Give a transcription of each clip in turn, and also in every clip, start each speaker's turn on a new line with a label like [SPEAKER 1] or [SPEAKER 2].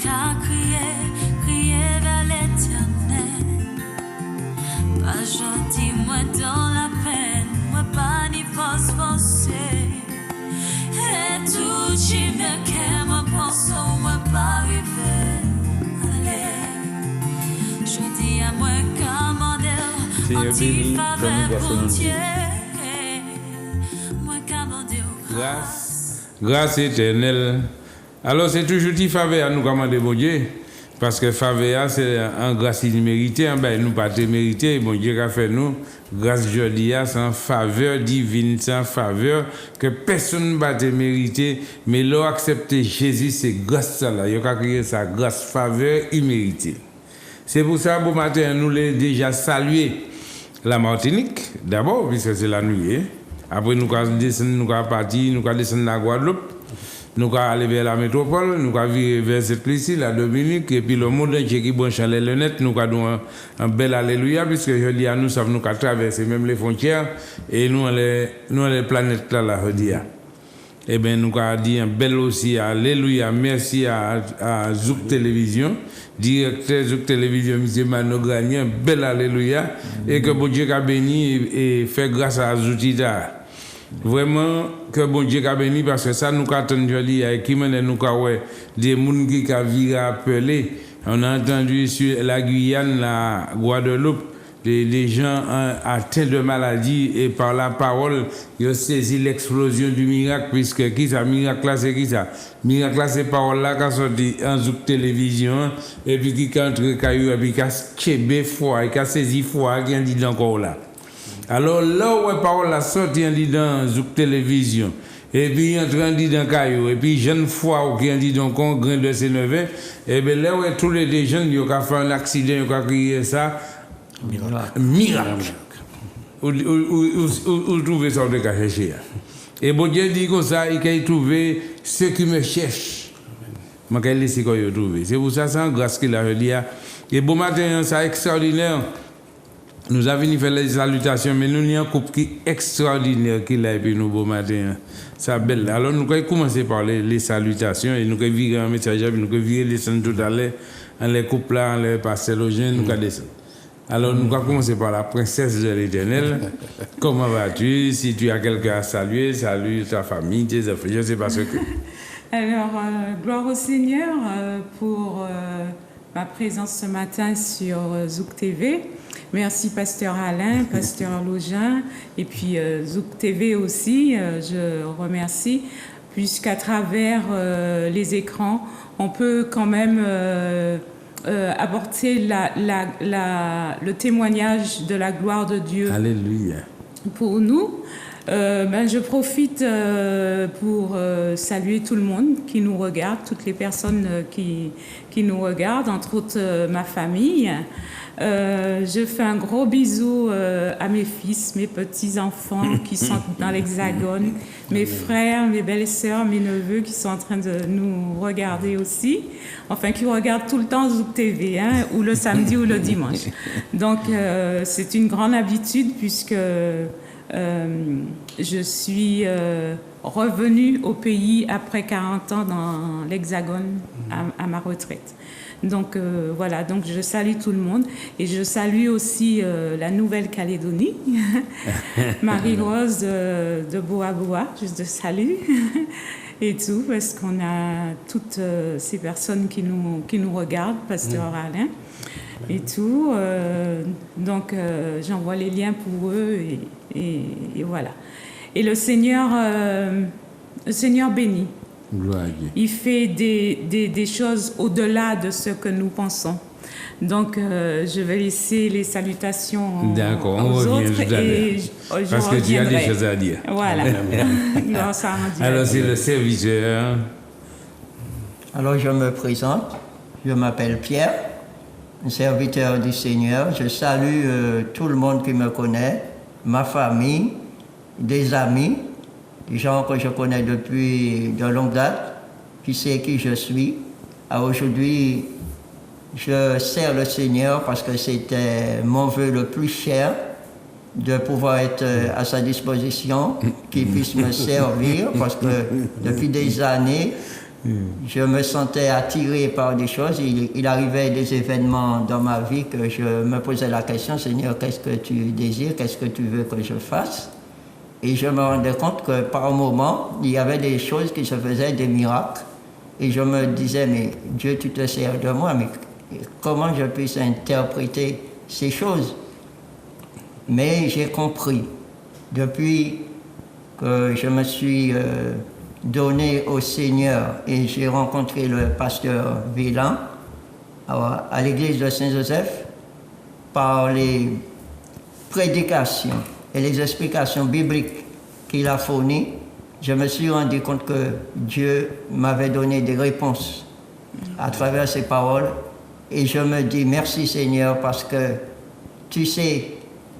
[SPEAKER 1] qu'à crier vers l'éternel. Pas gentil, moi dans la peine, moi pas ni force forcée. Et tout, j'y me qu'aime, moi pense, moi pas arriver. Allez, je dis à moi commander, anti faveur pour Dieu. Moi commander
[SPEAKER 2] grâce éternelle. Alors c'est toujours une faveur à nous commander, bon Dieu. Parce que faveur, c'est un grâce imméritée, nous pas mérité, bon Dieu a fait nous, grâce aujourd'hui, c'est une faveur divine, c'est une faveur que personne ne va mériter, mais l'on accepte Jésus, c'est grâce ça là, il a créé sa grâce, faveur imméritée. C'est pour ça, bon matin, nous l'avons déjà salué la Martinique, d'abord, puisque c'est la nuit, après nous allons descendre, nous allons partir, nous allons descendre la Guadeloupe. Nous allons aller vers la métropole, nous allons vivre vers cette place, la Dominique, et puis le monde entier qui branche les lunettes, nous allons un bel alléluia, puisque je dis à nous, ça nous traverser même les frontières, et nous, les planètes là, je dis. Eh bien, nous allons dire un bel aussi alléluia, merci à Zouk Télévision, directeur Zouk Télévision, M. Mano Gagné, un bel alléluia, et que bon Dieu a béni et fait grâce à Zoutida. Vraiment que bon Dieu a béni parce que ça nous attend joli avec qui nous ouais des gens qui a viré appelé. On a entendu sur la Guyane, la Guadeloupe, des gens atteints de maladies et par la parole ils ont saisi l'explosion du miracle puisque qui ça miracle là c'est qui ça miracle là c'est parole là qui a sorti en Zouk Télévision et puis qui a entré caillou et puis qui a chébé foi et qui a saisi foi qui a dit encore là. Alors là où la parole a sorti dans Zouk Télévision, et puis il entre dans Caillou, et puis jeune fois qui dit donc on grain de ses neveux, et bien là où tous les jeunes qui ont fait un accident, ils ont crié ça, miracle. Où trouver ça de chercher. Et bon Dieu dit comme ça, il a trouvé ceux qui me cherchent. Je vais laisser quoi ils trouver. C'est pour ça c'est en grâce qu'il a dit. Et bon matin, c'est extraordinaire. Nous avons fait les salutations, mais nous avons un couple qui est extraordinaire qui l'a et nous beau matin. C'est belle. Alors nous allons commencer par les salutations et nous allons virer un message, nous allons virer les scènes tout à l'heure, les couples là, les pasteurs aux jeunes, nous allons descendre. Alors nous allons commencer par la princesse de l'Éternel. Comment vas-tu? Si tu as quelqu'un à saluer, salue ta famille, tes enfants, je ne sais pas ce que.
[SPEAKER 3] Alors, gloire au Seigneur pour ma présence ce matin sur Zouk TV. Merci Pasteur Alain, Pasteur Login et puis Zouk TV aussi, je remercie, puisqu'à travers les écrans, on peut quand même apporter le témoignage de la gloire de Dieu.
[SPEAKER 2] Alléluia.
[SPEAKER 3] Pour nous. Je profite pour saluer tout le monde qui nous regarde, toutes les personnes qui nous regardent, entre autres ma famille. Je fais un gros bisou à mes fils, mes petits-enfants qui sont dans l'Hexagone, mes frères, mes belles-sœurs, mes neveux qui sont en train de nous regarder aussi. Enfin, qui regardent tout le temps Zouk TV, ou le samedi ou le dimanche. Donc, c'est une grande habitude puisque je suis revenue au pays après 40 ans dans l'Hexagone à ma retraite. Donc voilà, donc je salue tout le monde et je salue aussi la Nouvelle-Calédonie, Marie-Rose de Boa-Boa, je te salue et tout, parce qu'on a toutes ces personnes qui nous regardent, Pasteur Alain et tout. Donc j'envoie les liens pour eux et voilà. Et le Seigneur bénit. Il fait des choses au-delà de ce que nous pensons. Donc, je vais laisser les salutations aux autres et je
[SPEAKER 2] parce que tu as des choses à dire.
[SPEAKER 3] Voilà.
[SPEAKER 2] Alors, c'est le serviteur.
[SPEAKER 4] Alors, je me présente. Je m'appelle Pierre, un serviteur du Seigneur. Je salue tout le monde qui me connaît, ma famille, des amis, des gens que je connais depuis de longue date, qui sait qui je suis. Aujourd'hui, je sers le Seigneur parce que c'était mon vœu le plus cher de pouvoir être à sa disposition, qu'il puisse me servir, parce que depuis des années, je me sentais attiré par des choses. Il arrivait des événements dans ma vie que je me posais la question, Seigneur, qu'est-ce que tu désires, qu'est-ce que tu veux que je fasse? Et je me rendais compte que par moments, il y avait des choses qui se faisaient, des miracles. Et je me disais, mais Dieu, tu te sers de moi, mais comment je puisse interpréter ces choses? Mais j'ai compris, depuis que je me suis donné au Seigneur et j'ai rencontré le pasteur Villain à l'église de Saint-Joseph, par les prédications et les explications bibliques qu'il a fournies, je me suis rendu compte que Dieu m'avait donné des réponses à travers ces paroles. Et je me dis merci Seigneur parce que tu sais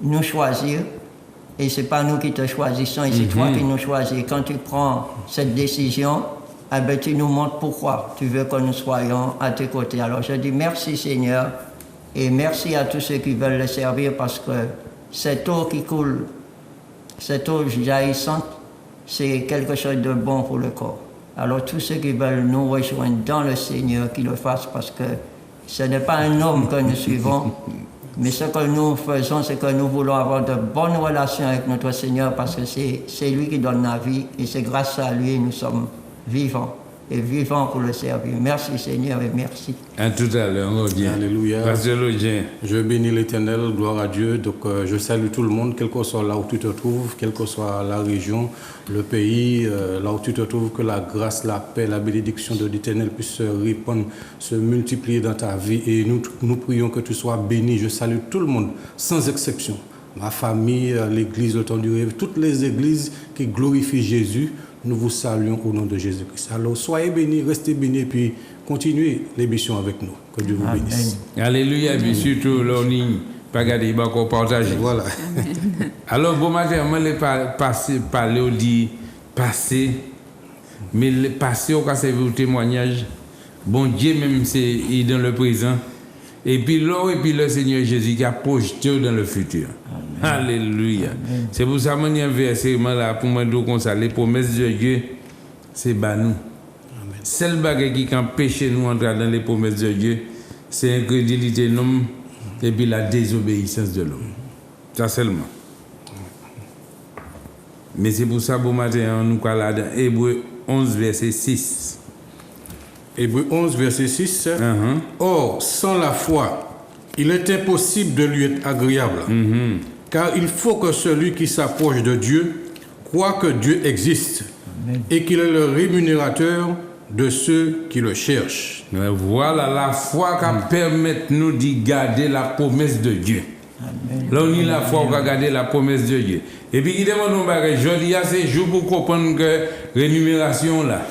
[SPEAKER 4] nous choisir et ce n'est pas nous qui te choisissons et c'est toi qui nous choisis. Quand tu prends cette décision, eh bien, tu nous montres pourquoi tu veux que nous soyons à tes côtés. Alors je dis merci Seigneur et merci à tous ceux qui veulent le servir parce que cette eau qui coule, cette eau jaillissante, c'est quelque chose de bon pour le corps. Alors tous ceux qui veulent nous rejoindre dans le Seigneur, qu'ils le fassent parce que ce n'est pas un homme que nous suivons, mais ce que nous faisons, c'est que nous voulons avoir de bonnes relations avec notre Seigneur parce que c'est lui qui donne la vie et c'est grâce à lui que nous sommes vivants et vivants pour le servir. Merci Seigneur et merci.
[SPEAKER 2] À tout à l'heure, on dit.
[SPEAKER 5] Alléluia.
[SPEAKER 2] Pasteur Lodien.
[SPEAKER 5] Je bénis l'Éternel, gloire à Dieu. Donc je salue tout le monde, quel que soit là où tu te trouves, quelle que soit la région, le pays, là où tu te trouves, que la grâce, la paix, la bénédiction de l'Éternel puisse se répandre, se multiplier dans ta vie. Et nous prions que tu sois béni. Je salue tout le monde, sans exception. Ma famille, l'église, le temps du rêve, toutes les églises qui glorifient Jésus, nous vous saluons au nom de Jésus-Christ. Alors soyez bénis, restez bénis, puis continuez l'émission avec nous. Que Dieu vous bénisse.
[SPEAKER 2] Alléluia, bien surtout, là, on n'y pas garder, pas qu'on partage.
[SPEAKER 5] Voilà.
[SPEAKER 2] Alors, bon matin, moi, les parler, on dit passé, mais le passé, on a servi au témoignage. Bon Dieu, même, c'est dans le présent. Et puis là, et puis le Seigneur Jésus qui a projeté dans le futur. Amen. Alléluia. Amen. C'est pour ça que je verset là pour me dire comme ça, les promesses de Dieu, c'est bah nous. Seul bagage qui empêche nous d'entrer dans les promesses de Dieu, c'est l'incrédulité de l'homme et puis la désobéissance de l'homme. Ça seulement. Mais c'est pour ça que bon matin, nous sommes là dans Hébreux 11, verset 6.
[SPEAKER 5] Hébreux 11, verset 6. Or, sans la foi, il est impossible de lui être agréable, car il faut que celui qui s'approche de Dieu croit que Dieu existe et qu'il est le rémunérateur de ceux qui le cherchent.
[SPEAKER 2] Voilà la foi qui permet nous de garder la promesse de Dieu. Amen. Là, on a la foi qui garder la promesse de Dieu. Et puis, il demande nous, je dis à ces jours pour comprendre que rémunération là.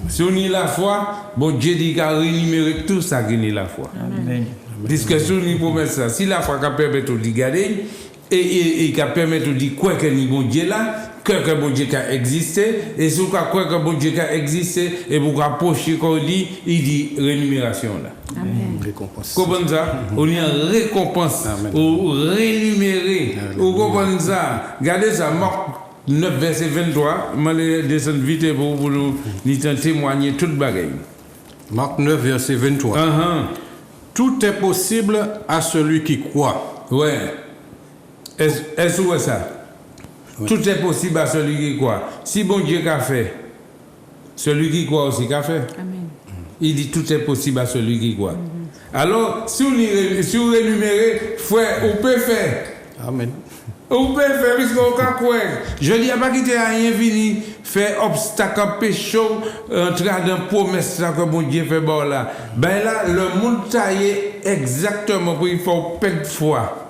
[SPEAKER 2] Si on a la foi, bon Dieu dit qu'il a rémunéré tout ça qui est la foi. Amen. Puisque si on a promesse ça, si la foi qui permet de garder et qui permet de dire quoi que bon Dieu là, que bon Dieu qui a existé, et si on croit que bon Dieu qui a existé, et pour approcher qu'on dit, il dit rémunération là.
[SPEAKER 5] Amen. Récompense.
[SPEAKER 2] Comprenez ça? On y a récompense, ou rémunéré. Vous comprenez ça? Regardez ça, Marc 9, verset 23, je vais descendre vite pour nous témoigner toute bagaille.
[SPEAKER 5] Marc 9, verset 23. Tout est possible à celui qui croit.
[SPEAKER 2] Ouais. Est-ce que c'est ça? Ouais. Tout est possible à celui qui croit. Si bon Dieu qu'a fait, celui qui croit aussi qu'a fait. Amen. Il dit tout est possible à celui qui croit. Alors, si vous rémunérez, frère, on peut faire.
[SPEAKER 5] Amen.
[SPEAKER 2] On peut faire, puisqu'on peut croire. Je ne dis pas qu'il n'y a rien fini, faire obstacle, péché, entrer dans la promesse que bon Dieu fait bon là. Ben là, le monde taillé exactement pour il faut peu de foi.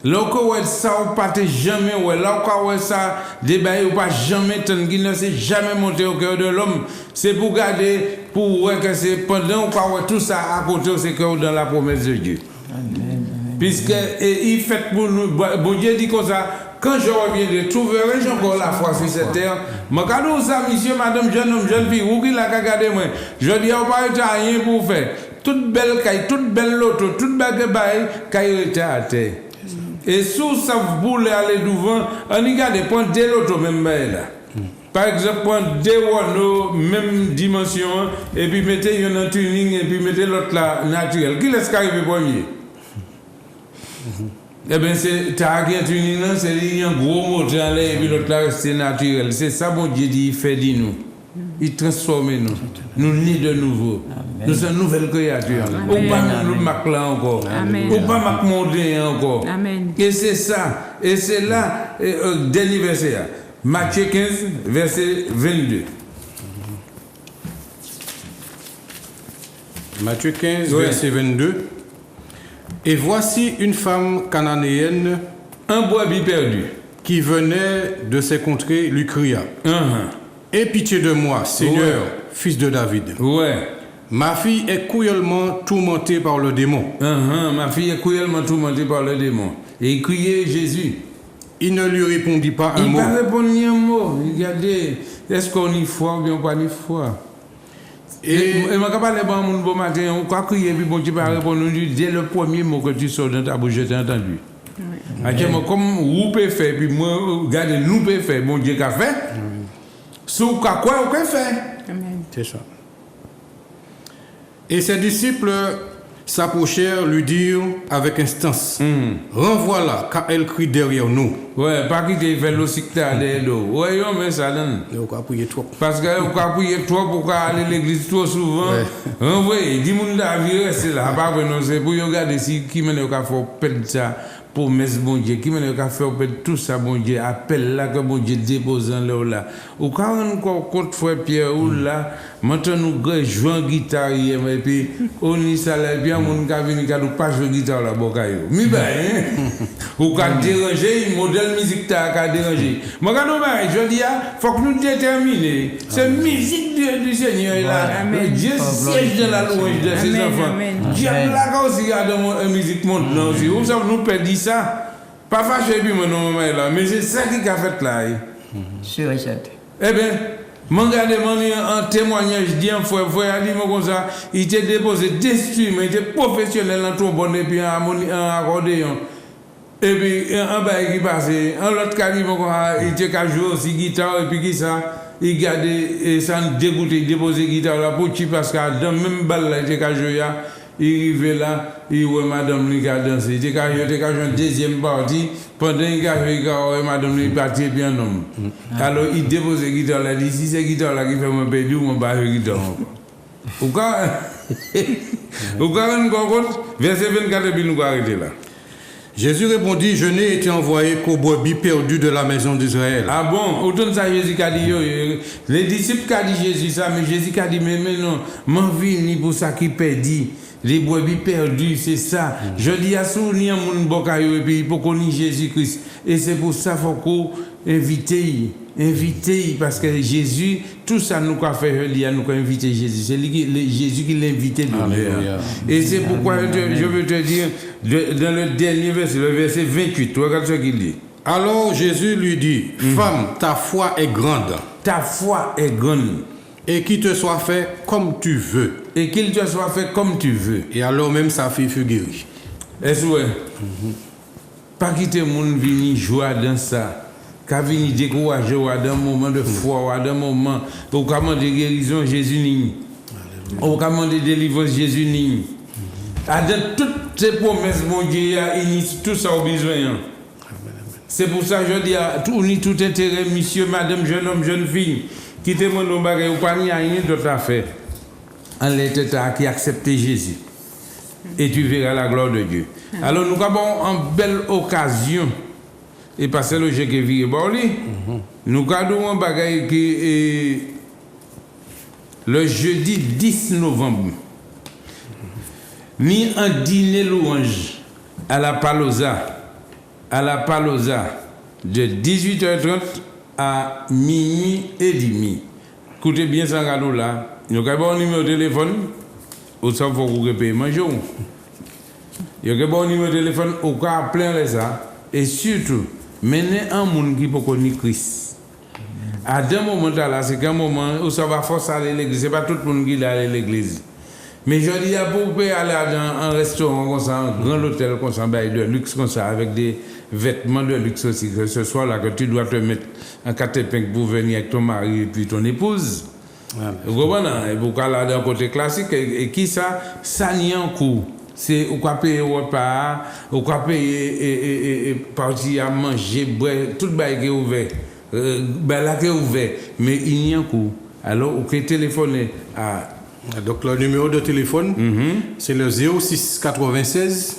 [SPEAKER 2] Là où ça, on ne peut jamais, là où ça, débat, on ne peut jamais, il ne s'est jamais monté au cœur de l'homme. C'est pour garder, pour voir que c'est pendant qu'on tout ça à côté, c'est que dans la promesse de Dieu. Amen. Puisque il fait pour nous, bon Dieu dit comme ça, quand je reviendrai, trouverai-je encore la foi sur cette terre. Je regarde ça, monsieur, madame, jeune homme, jeune fille, où qu'il a regardé moi. Je dis, on va pas rien pour faire. Toute belle caille, toute belle loto, toute belle caille était à terre. Et sous ça, vous voulez aller devant, on y garde point de l'auto même là. Par exemple, prendre deux Wano, même dimension, et puis mettez un en tuning, et puis mettez l'autre là, naturel. Qui laisse arriver premier? Eh bien, c'est t'as un tuning, c'est un gros moteur, et puis l'autre là, c'est naturel. C'est ça, bon Dieu dit, il fait de nous. Il transforme nous. Nous nés de nouveau. Amen. Nous sommes une nouvelle créature. Ou pas nous marque là encore. Amen. Ou pas marque monter encore. Amen. Et c'est ça. Et c'est là, dernier verset. Matthieu 15, verset 22.
[SPEAKER 5] Matthieu 15, verset 22. Et voici une femme cananéenne,
[SPEAKER 2] un brebis perdu,
[SPEAKER 5] qui venait de ces contrées, lui cria. Aie pitié de moi, Seigneur, fils de David. Ma fille est cruellement tourmentée par le démon.
[SPEAKER 2] Ma fille est cruellement tourmentée par le démon. Et il criait Jésus.
[SPEAKER 5] Il ne lui répondit pas un mot.
[SPEAKER 2] Il ne répondit un mot. Regardez, est-ce qu'on y foi ou bien pas y foi? Et je ne sais pas si bon matin, on peut crier, puis bon, tu peux répondre dès le premier mot que tu sors dans ta bouche, j'ai entendu. Comme vous pouvez faire, puis moi, regardez, nous pouvons faire, bon Dieu qu'a fait. C'est quoi on peut faire.
[SPEAKER 5] C'est ça. Et ses disciples s'approchèrent, lui dirent avec instance, renvoie-la, car elle crie derrière nous.
[SPEAKER 2] Ouais, pas quitter vélocité derrière nous. Ouais, mais ça donne. Parce qu'on a prié trop pour aller à l'église trop souvent. Renvoyez, dis-moi d'avis, restez là, pas renoncer pour regarder si qui m'a fait perdre ça. Pour mes bon Dieu, qui m'a fait tout ça, bon Dieu, appelle là que bon Dieu dépose en là. Ou quand on compte frère Pierre ou là, maintenant nous jouons guitare et puis on y s'allait bien, mon gars vient nous pas jouer guitare là, bocayo. Mais ben, ou quand déranger, modèle musique t'as déranger. Moi quand je dis, faut que nous déterminer. C'est musique du Seigneur là. Dieu siège dans la louange de ses enfants. Dieu là aussi a dans la musique monde là aussi. Vous savez nous perdons ça. Pas fâché puis mon nom là, mais c'est ça qui a fait là.
[SPEAKER 4] Sûr et certain.
[SPEAKER 2] Eh bien, mon gars demandé un témoignage d'un frère a dit comme ça, il était déposé d'instruments, il était professionnel en trombone et puis en accordéon. Et puis un bail qui passait, un autre qui dit il était qu'à jouer aussi guitare et puis qui ça, il gardait et sans dégoûter, déposer guitare là pour tuer parce que dans même balle là, il était qu'à jouer. Il arrivait là, il voit madame lui qui a dansé. Il était qu'à jouer une deuxième partie. Pendant qu'il a joué, madame lui partit bien homme. Alors il dépose la guitare là, il dit si c'est la guitare là qui fait mon pédou, mon pas la guitare encore. Ou quand on compte, verset 24 et puis nous arrêter là.
[SPEAKER 5] Jésus répondit, je n'ai été envoyé qu'aux brebis perdues de la maison d'Israël.
[SPEAKER 2] Ah bon, autant ça Jésus a dit, les disciples qui ont dit Jésus ça, mais Jésus a dit, mais non, m'en vini pour ça qui perdit. Les brebis perdus, c'est ça. Je dis à souvenir mon bocayo et puis pour connaître Jésus-Christ. Et c'est pour ça qu'il faut qu'on invite, parce que Jésus, tout ça nous a fait, nous a invité Jésus. C'est Jésus qui l'a invité de nous. Et c'est pourquoi je veux te dire, dans le dernier verset, le verset 28, regarde ce qu'il dit.
[SPEAKER 5] Alors Jésus lui dit, femme, ta foi est grande.
[SPEAKER 2] Ta foi est grande.
[SPEAKER 5] Et qu'il te soit fait comme tu veux.
[SPEAKER 2] Et qu'il te soit fait comme tu veux.
[SPEAKER 5] Et alors même sa fille fut guérie.
[SPEAKER 2] Est-ce que pas quitter mon vini joie dans ça. Qu'à venir décourager dans un moment de foi, dans un moment où comment de guérison Jésus ni. Où comment de délivrance Jésus ni. Dans toutes ces promesses mon Dieu tout ça au besoin. C'est pour ça que je dis à tout intérêt, monsieur, madame, jeune homme, jeune fille. Qui te demande au bagage ou pas ni rien d'autre à faire. En l'état qui accepte Jésus. Et tu verras la gloire de Dieu. Alors nous avons une belle occasion. Et parce que le jeu qui vit nous avons un bagage qui est le jeudi 10 novembre. Ni un dîner louange à la Paloza. De 18h30 à minuit et demi. Écoutez bien ça, là. Nous avons un numéro de téléphone. Au sein faut que vous payez manger. Nous avons un numéro de téléphone au cas plein ça. Et surtout, mener un monde qui peut connaître Christ. À deux moments là, c'est qu'un moment où ça va forcer aller à l'église. C'est pas tout le monde qui est allé à l'église. Mais je dis, pour aller dans un restaurant comme ça, un grand hôtel comme ça, de luxe comme ça, avec des vêtements de luxe aussi, que ce soit là que tu dois te mettre un catépinque pour venir avec ton mari et puis ton épouse. Vous comprenez? Et pour aller dans le côté classique, et qui ça? Ça n'y a un coût. C'est ou quoi payer repas, ou quoi payer et partir à manger, boire, tout le bail qui est ouvert. Là qui est ouvert, mais il n'y a un coût. Alors, vous pouvez téléphoner à...
[SPEAKER 5] Donc le numéro de téléphone, c'est le 06 96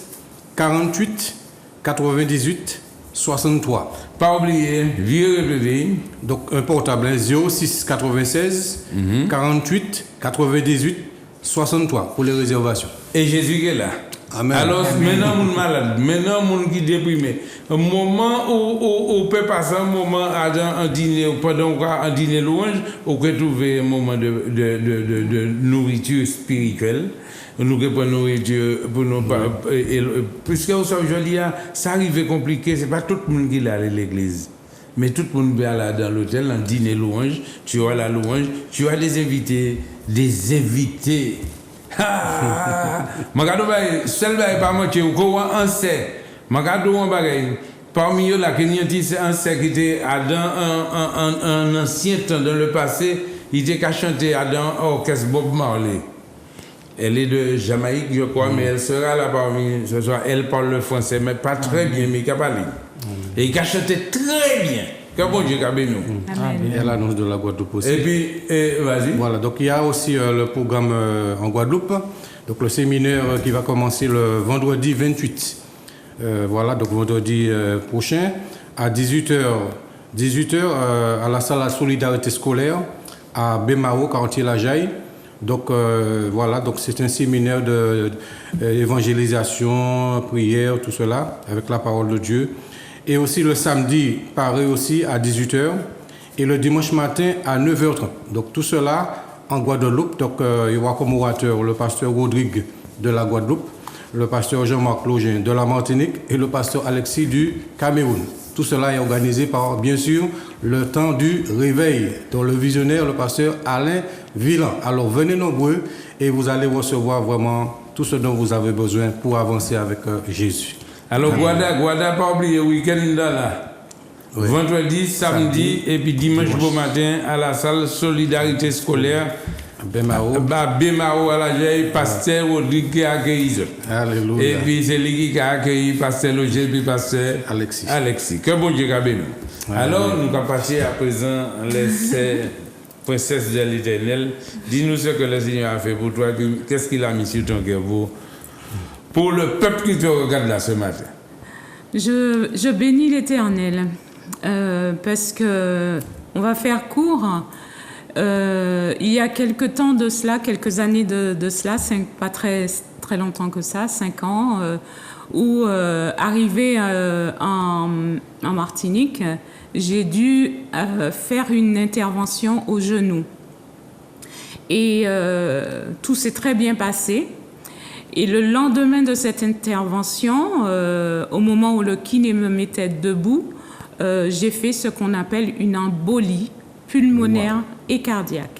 [SPEAKER 5] 48 98 63.
[SPEAKER 2] Pas oublier, vieux répéter.
[SPEAKER 5] Donc un portable 06 96 48 98 63 pour les réservations.
[SPEAKER 2] Et Jésus est là.
[SPEAKER 5] Amen.
[SPEAKER 2] Alors, maintenant, mon malade, maintenant, mon qui déprimé. Un moment où on peut passer un moment à un dîner, pendant un dîner louange, on peut trouver un moment de nourriture spirituelle. Nous prenons nourriture pour nous. Puisque aujourd'hui, ça arrive compliqué, c'est pas tout le monde qui est allé à l'église. Mais tout le monde peut aller dans l'hôtel, un dîner louange, tu as la louange, tu as des invités. Magado bay seul bay pas moitié ou ko un sait magado on bagay parmi eux là qui c'est un sait qui était dans un ancien temps dans le passé il était qu'à chanter dans orchestre Bob Marley. Elle est de Jamaïque je crois mais elle sera là parmi ce soir. Elle parle le français mais pas très bien mais qu'à parler et il a chanté très bien. Que bon Dieu garde nous.
[SPEAKER 5] Amen. Et l'annonce de la Guadeloupe aussi.
[SPEAKER 2] Et puis, vas-y.
[SPEAKER 5] Voilà, donc il y a aussi le programme en Guadeloupe. Donc le séminaire qui va commencer le vendredi 28. Voilà, donc vendredi prochain à 18h. 18h à la salle à solidarité scolaire à Bémao, quartier La Jaille. Donc voilà, donc c'est un séminaire d'évangélisation, prière, tout cela, avec la parole de Dieu. Et aussi le samedi, pareil aussi à 18h. Et le dimanche matin à 9h30. Donc tout cela en Guadeloupe. Donc il y aura comme orateur le pasteur Rodrigue de la Guadeloupe, le pasteur Jean-Marc Login de la Martinique et le pasteur Alexis du Cameroun. Tout cela est organisé par, bien sûr, le temps du réveil, dont le visionnaire, le pasteur Alain Villan. Alors venez nombreux et vous allez recevoir vraiment tout ce dont vous avez besoin pour avancer avec Jésus.
[SPEAKER 2] Alors, Guada, pas oublier le week-end là. Oui. Vendredi, samedi et puis dimanche au matin à la salle Solidarité scolaire. Bémao à la Jaille, pasteur Rodrigue qui a accueilli. Alléluia. Et puis c'est lui qui a accueilli pasteur Logé et pasteur Alexis. Que bon Dieu garde nous. Alors, nous allons passer à présent les princesses de l'Éternel. Dis-nous ce que le Seigneur a fait pour toi. Qu'est-ce qu'il a mis sur ton cœur pour le peuple qui te regarde là ce matin.
[SPEAKER 3] Je bénis l'Éternel parce que on va faire court. Il y a quelques temps de cela, quelques années de cela, pas très longtemps que ça, 5 ans, où arrivé en Martinique, j'ai dû faire une intervention au genou. Et tout s'est très bien passé. Et le lendemain de cette intervention, au moment où le kiné me mettait debout, j'ai fait ce qu'on appelle une embolie pulmonaire et cardiaque.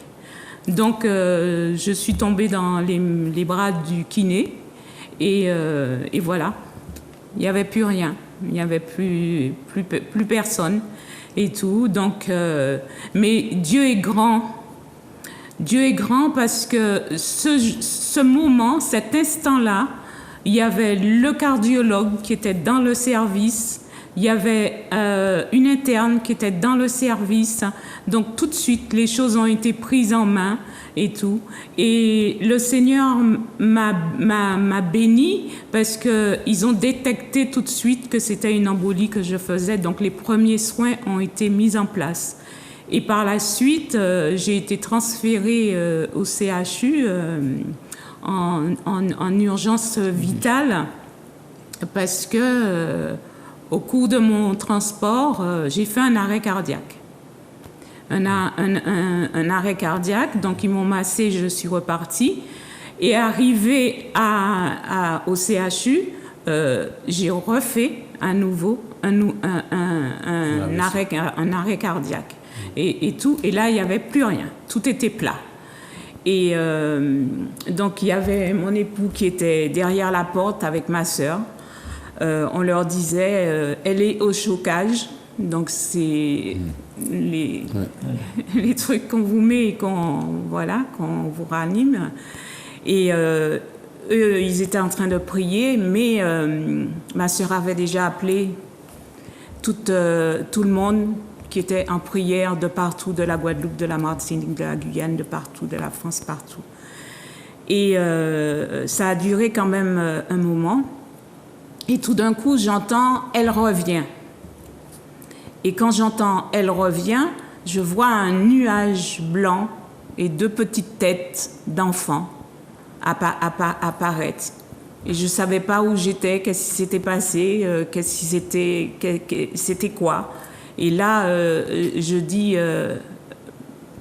[SPEAKER 3] Donc, je suis tombée dans les bras du kiné et voilà. Il n'y avait plus rien. Il n'y avait plus personne et tout. Donc, mais Dieu est grand. Dieu est grand parce que ce moment, cet instant-là, il y avait le cardiologue qui était dans le service, il y avait une interne qui était dans le service. Donc tout de suite, les choses ont été prises en main et tout. Et le Seigneur m'a béni parce qu'ils ont détecté tout de suite que c'était une embolie que je faisais. Donc les premiers soins ont été mis en place. Et par la suite, j'ai été transférée au CHU en urgence vitale parce que au cours de mon transport, j'ai fait un arrêt cardiaque. Un arrêt cardiaque, donc ils m'ont massé, je suis repartie. Et arrivée au CHU, j'ai refait à nouveau un arrêt cardiaque. Et tout, et là, il n'y avait plus rien. Tout était plat. Et donc, il y avait mon époux qui était derrière la porte avec ma sœur. On leur disait, elle est au chocage. Donc, c'est les trucs qu'on vous met et qu'on vous ranime. Et eux, ils étaient en train de prier, mais ma sœur avait déjà appelé tout le monde qui était en prière de partout, de la Guadeloupe, de la Martinique, de la Guyane, de partout, de la France, partout. Et ça a duré quand même un moment. Et tout d'un coup, j'entends « Elle revient ». Et quand j'entends « Elle revient », je vois un nuage blanc et 2 petites têtes d'enfants apparaître. Et je ne savais pas où j'étais, qu'est-ce qui s'était passé, c'était quoi. Et là, je dis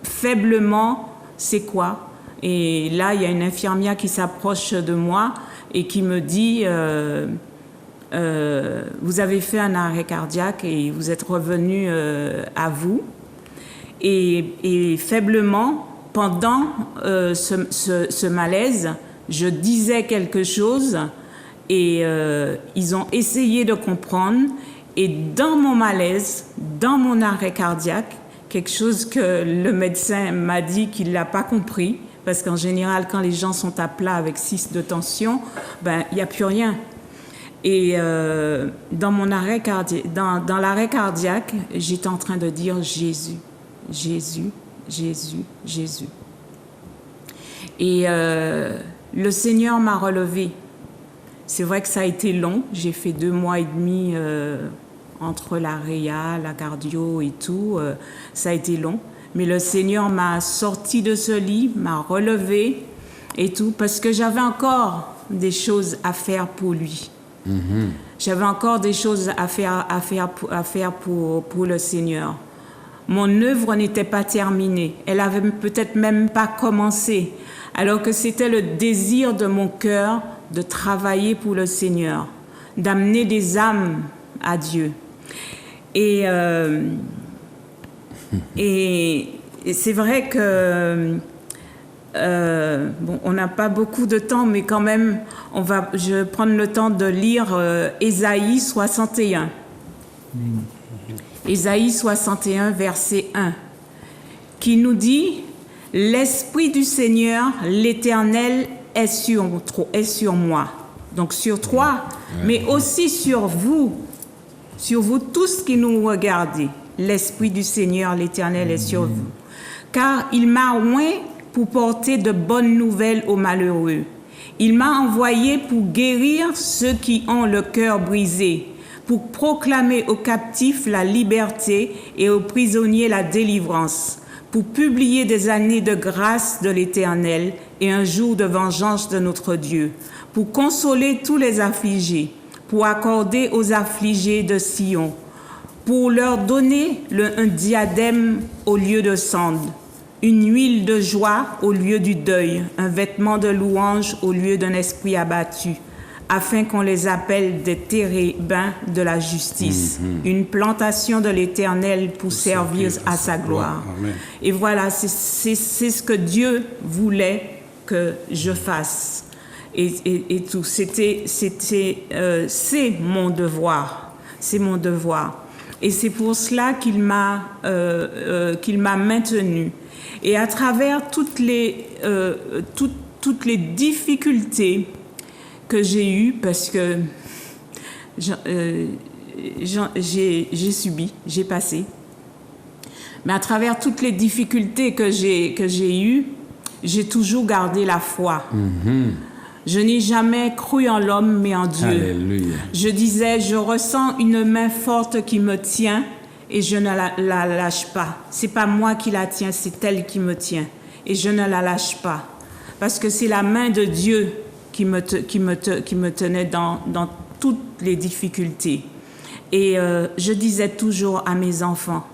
[SPEAKER 3] faiblement, c'est quoi? Et là, il y a une infirmière qui s'approche de moi et qui me dit vous avez fait un arrêt cardiaque et vous êtes revenu à vous. Et faiblement, pendant ce malaise, je disais quelque chose et ils ont essayé de comprendre. Et dans mon malaise, dans mon arrêt cardiaque, quelque chose que le médecin m'a dit qu'il ne l'a pas compris, parce qu'en général, quand les gens sont à plat avec 6 de tension, ben, il n'y a plus rien. Et dans mon arrêt cardiaque, dans l'arrêt cardiaque, j'étais en train de dire Jésus, Jésus, Jésus, Jésus. Et le Seigneur m'a relevé. C'est vrai que ça a été long. J'ai fait 2 mois et demi entre la réa, la cardio et tout. Ça a été long. Mais le Seigneur m'a sorti de ce lit, m'a relevé et tout, parce que j'avais encore des choses à faire pour lui. Mm-hmm. J'avais encore des choses à faire pour le Seigneur. Mon œuvre n'était pas terminée. Elle avait peut-être même pas commencé, alors que c'était le désir de mon cœur de travailler pour le Seigneur, d'amener des âmes à Dieu. Et c'est vrai que on n'a pas beaucoup de temps, mais quand même, je vais prendre le temps de lire Ésaïe 61. Ésaïe 61, verset 1, qui nous dit « L'Esprit du Seigneur, l'Éternel, est sur moi. » Donc sur toi, mais aussi sur vous tous qui nous regardez. L'Esprit du Seigneur, l'Éternel, est sur vous. Car il m'a oint pour porter de bonnes nouvelles aux malheureux. Il m'a envoyé pour guérir ceux qui ont le cœur brisé, pour proclamer aux captifs la liberté et aux prisonniers la délivrance, pour publier des années de grâce de l'Éternel et un jour de vengeance de notre Dieu, pour consoler tous les affligés, pour accorder aux affligés de Sion, pour leur donner un diadème au lieu de cendre, une huile de joie au lieu du deuil, un vêtement de louange au lieu d'un esprit abattu, afin qu'on les appelle des térébins de la justice, une plantation de l'Éternel pour servir à sa gloire. Amen. Et voilà, c'est ce que Dieu voulait que je fasse. Et tout, c'est mon devoir. C'est mon devoir. Et c'est pour cela qu'il m'a maintenu. Et à travers toutes les difficultés que j'ai eues, parce que j'ai subi, j'ai passé, mais à travers toutes les difficultés que j'ai eues, j'ai toujours gardé la foi. Mm-hmm. Je n'ai jamais cru en l'homme, mais en Dieu. Alléluia. Je disais, je ressens une main forte qui me tient et je ne la lâche pas. C'est pas moi qui la tiens, c'est elle qui me tient. Et je ne la lâche pas. Parce que c'est la main de Dieu qui me tenait dans toutes les difficultés. Et je disais toujours à mes enfants,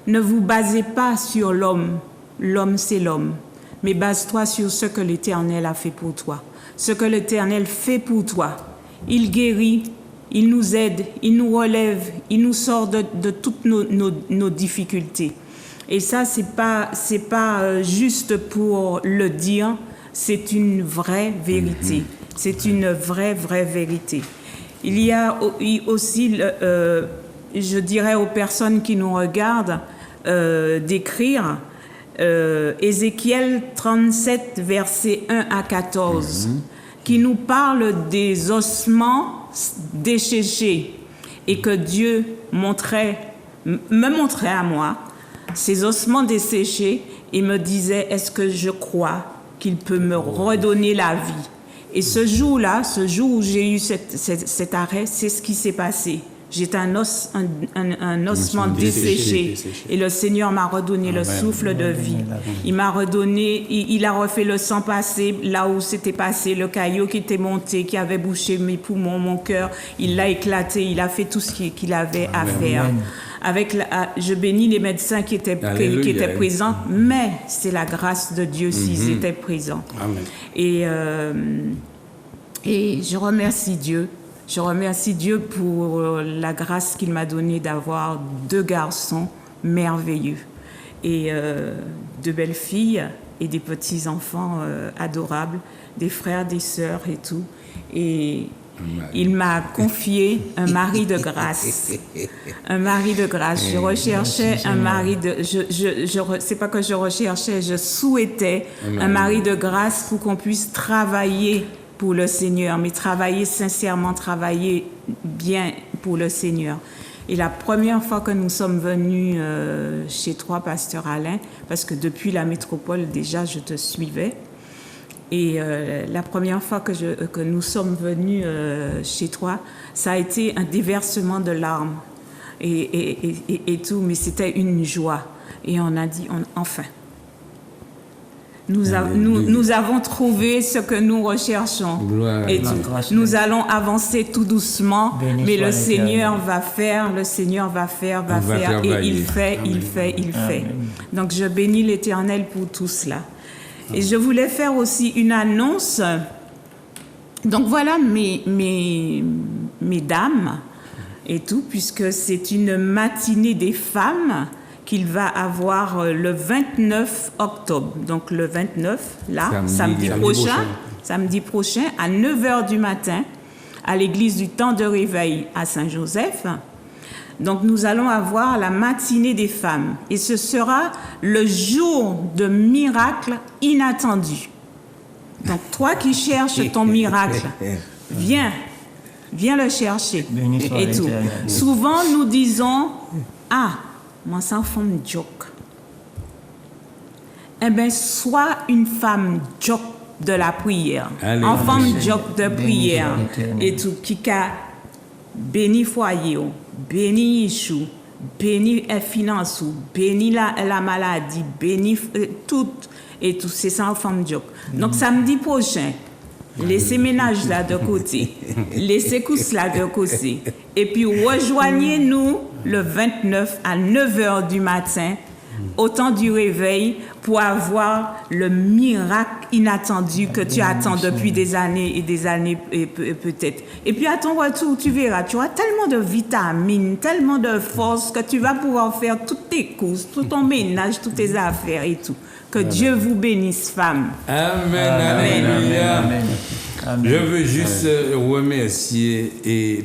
[SPEAKER 3] ne vous basez pas sur l'homme. L'homme, c'est l'homme. Mais base-toi sur ce que l'Éternel a fait pour toi. Ce que l'Éternel fait pour toi. Il guérit, il nous aide, il nous relève, il nous sort de toutes nos difficultés. Et ça, c'est pas juste pour le dire, c'est une vraie vérité. C'est une vraie vérité. Il y a aussi, je dirais aux personnes qui nous regardent, d'écrire Ézéchiel 37, versets 1 à 14, qui nous parle des ossements desséchés et que Dieu me montrait à moi ces ossements desséchés et me disait, est-ce que je crois qu'il peut me redonner la vie? Et ce jour-là, ce jour où j'ai eu cet arrêt, c'est ce qui s'est passé. J'étais un ossement desséché. Et le Seigneur m'a redonné le souffle de vie. Il m'a redonné, il a refait le sang passé, là où c'était passé, le caillot qui était monté, qui avait bouché mes poumons, mon cœur. Il l'a éclaté, il a fait tout ce qu'il avait à faire. Je bénis les médecins qui étaient présents, mais c'est la grâce de Dieu s'ils étaient présents.
[SPEAKER 2] Amen.
[SPEAKER 3] Et je remercie Dieu. Je remercie Dieu pour la grâce qu'il m'a donnée d'avoir 2 garçons merveilleux et 2 belles filles et des petits-enfants adorables, des frères, des sœurs et tout. Et il m'a confié un mari de grâce. Un mari de grâce. Je recherchais un mari de... c'est pas que je recherchais, je souhaitais un mari de grâce pour qu'on puisse travailler pour le Seigneur, mais travailler sincèrement, travailler bien pour le Seigneur. Et la première fois que nous sommes venus chez toi, Pasteur Alain, parce que depuis la métropole, déjà, je te suivais, et la première fois que nous sommes venus chez toi, ça a été un déversement de larmes et tout, mais c'était une joie. Et on a dit, enfin... Nous avons trouvé ce que nous recherchons. Et nous allons avancer tout doucement, mais le Seigneur va faire, et il fait. Donc je bénis l'Éternel pour tout cela. Et je voulais faire aussi une annonce. Donc voilà mes dames et tout, puisque c'est une matinée des femmes qu'il va avoir le 29 octobre. Donc le 29, là, samedi prochain, à 9h du matin, à l'église du Temps de Réveil à Saint-Joseph. Donc nous allons avoir la matinée des femmes. Et ce sera le jour de miracles inattendus. Donc toi qui cherches ton miracle, viens le chercher. Et tout. Souvent nous disons, moi, c'est une femme joke. Eh bien, sois une femme joke de la prière. Une femme joke de prière. Et tout, qui a béni foyer, béni Yeshua, béni finance, béni la maladie, béni tout. Et tout, c'est ça, une femme joke. Donc, samedi prochain, laissez ménage là de côté, laissez couche là de côté, et puis rejoignez-nous le 29 à 9h du matin, au temps du réveil, pour avoir le miracle inattendu que tu attends depuis des années et des années peut-être. Et puis à ton retour, tu verras, tu auras tellement de vitamines, tellement de force que tu vas pouvoir faire toutes tes courses, tout ton ménage, toutes tes affaires et tout. Que Dieu vous bénisse, femmes.
[SPEAKER 2] Amen. Amen. Je veux juste remercier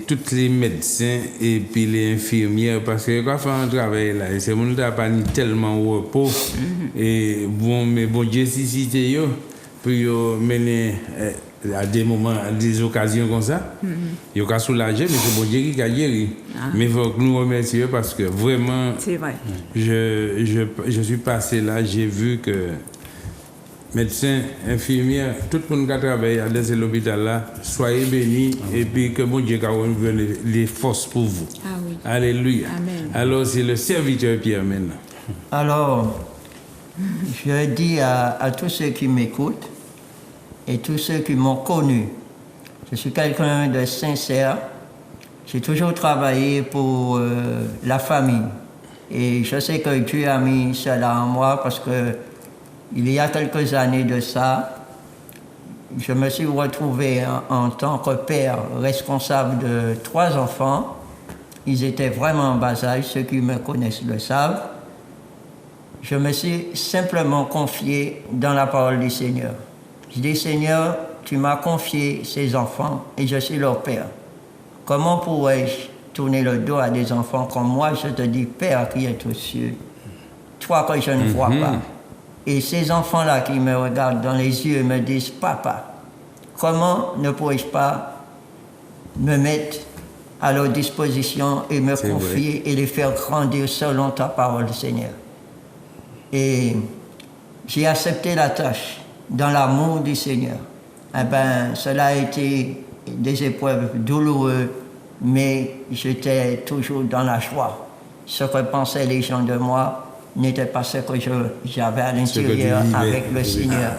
[SPEAKER 2] tous les médecins et puis les infirmières parce que quand on fait un travail là, c'est mon n'a pas tellement repos et mais bon Dieu si yo pour mener à des moments, à des occasions comme ça, il y a soulager, mais c'est bon Dieu qui a guéri. Mais il faut que nous remercions parce que vraiment,
[SPEAKER 3] c'est vrai.
[SPEAKER 2] Je suis passé là, j'ai vu que médecins, infirmières, tout le monde qui travaille à l'hôpital là, soyez bénis et puis que bon Dieu donne les forces pour vous.
[SPEAKER 3] Ah oui.
[SPEAKER 2] Alléluia.
[SPEAKER 3] Amen.
[SPEAKER 2] Alors c'est le serviteur Pierre maintenant.
[SPEAKER 4] Alors, je dis à tous ceux qui m'écoutent et tous ceux qui m'ont connu, je suis quelqu'un de sincère. J'ai toujours travaillé pour la famille. Et je sais que Dieu a mis cela en moi parce que il y a quelques années de ça, je me suis retrouvé en tant que père responsable de 3 enfants. Ils étaient vraiment en bas âge, ceux qui me connaissent le savent. je me suis simplement confié dans la parole du Seigneur. Je dis, Seigneur, tu m'as confié ces enfants et je suis leur père. Comment pourrais-je tourner le dos à des enfants comme moi? Je te dis, Père qui est aux cieux, toi que je ne vois pas. Et ces enfants-là qui me regardent dans les yeux et me disent, Papa, comment ne pourrais-je pas me mettre à leur disposition et me confier et les faire grandir selon ta parole, Seigneur? Et j'ai accepté la tâche dans l'amour du Seigneur. Eh bien, cela a été des épreuves douloureuses, mais j'étais toujours dans la joie. Ce que pensaient les gens de moi n'était pas ce que j'avais à l'intérieur avec le Seigneur.